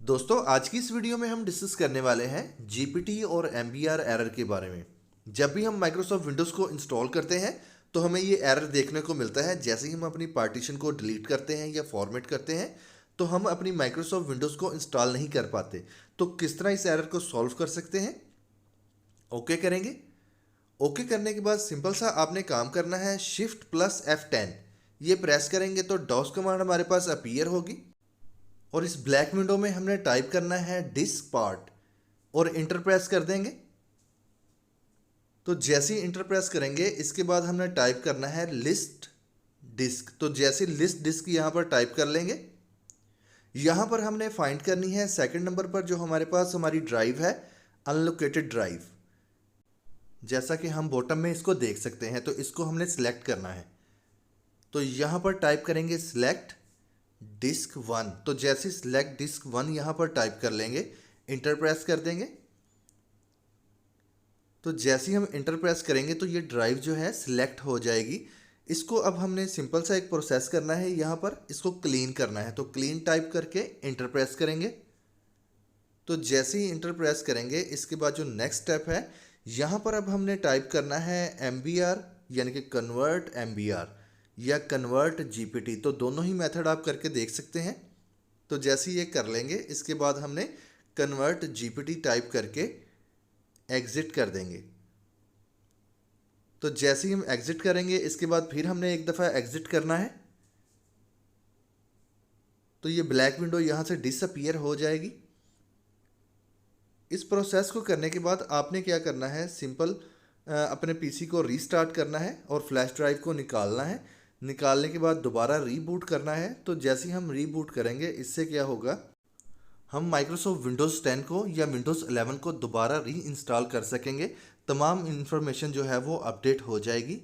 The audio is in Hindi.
दोस्तों आज की इस वीडियो में हम डिस्कस करने वाले हैं जीपीटी और एमबीआर एरर के बारे में। जब भी हम माइक्रोसॉफ्ट विंडोज़ को इंस्टॉल करते हैं तो हमें ये एरर देखने को मिलता है। जैसे ही हम अपनी पार्टीशन को डिलीट करते हैं या फॉर्मेट करते हैं तो हम अपनी माइक्रोसॉफ्ट विंडोज़ को इंस्टॉल नहीं कर पाते। तो किस तरह इस एरर को सॉल्व कर सकते हैं? ओके करेंगे। ओके करने के बाद सिंपल सा आपने काम करना है, शिफ्ट प्लस F10 ये प्रेस करेंगे तो डॉस कमांड हमारे पास अपीयर होगी और इस ब्लैक विंडो में हमने टाइप करना है डिस्क पार्ट और इंटर प्रेस कर देंगे। तो जैसे ही इंटर प्रेस करेंगे इसके बाद हमने टाइप करना है लिस्ट डिस्क। तो जैसे लिस्ट डिस्क यहाँ पर टाइप कर लेंगे, यहाँ पर हमने फाइंड करनी है सेकंड नंबर पर जो हमारे पास हमारी ड्राइव है, अनलोकेटेड ड्राइव। जैसा कि हम बॉटम में इसको देख सकते हैं तो इसको हमने सिलेक्ट करना है। तो यहाँ पर टाइप करेंगे सिलेक्ट डिस्क 1। तो जैसे सिलेक्ट डिस्क 1 यहाँ पर टाइप कर लेंगे, इंटर प्रेस कर देंगे। तो जैसे ही हम इंटर प्रेस करेंगे तो ये ड्राइव जो है सिलेक्ट हो जाएगी। इसको अब हमने सिंपल सा एक प्रोसेस करना है, यहाँ पर इसको क्लीन करना है। तो क्लीन टाइप करके इंटर प्रेस करेंगे। तो जैसे ही इंटर प्रेस करेंगे इसके बाद जो नेक्स्ट स्टेप है, यहाँ पर अब हमने टाइप करना है एमबीआर यानी कि कन्वर्ट एमबीआर या कन्वर्ट जीपीटी। तो दोनों ही मेथड आप करके देख सकते हैं। तो जैसे ये कर लेंगे इसके बाद हमने कन्वर्ट जीपीटी टाइप करके एग्ज़िट कर देंगे। तो जैसे ही हम एग्ज़िट करेंगे इसके बाद फिर हमने एक दफ़ा एग्ज़िट करना है। तो ये ब्लैक विंडो यहाँ से डिसअपीयर हो जाएगी। इस प्रोसेस को करने के बाद आपने क्या करना है, सिंपल अपने पीसी को रीस्टार्ट करना है और फ्लैश ड्राइव को निकालना है। निकालने के बाद दोबारा रीबूट करना है। तो जैसे ही हम रीबूट करेंगे इससे क्या होगा, हम माइक्रोसॉफ्ट विंडोज़ 10 को या विंडोज़ 11 को दोबारा री इंस्टॉल कर सकेंगे। तमाम इन्फॉर्मेशन जो है वो अपडेट हो जाएगी।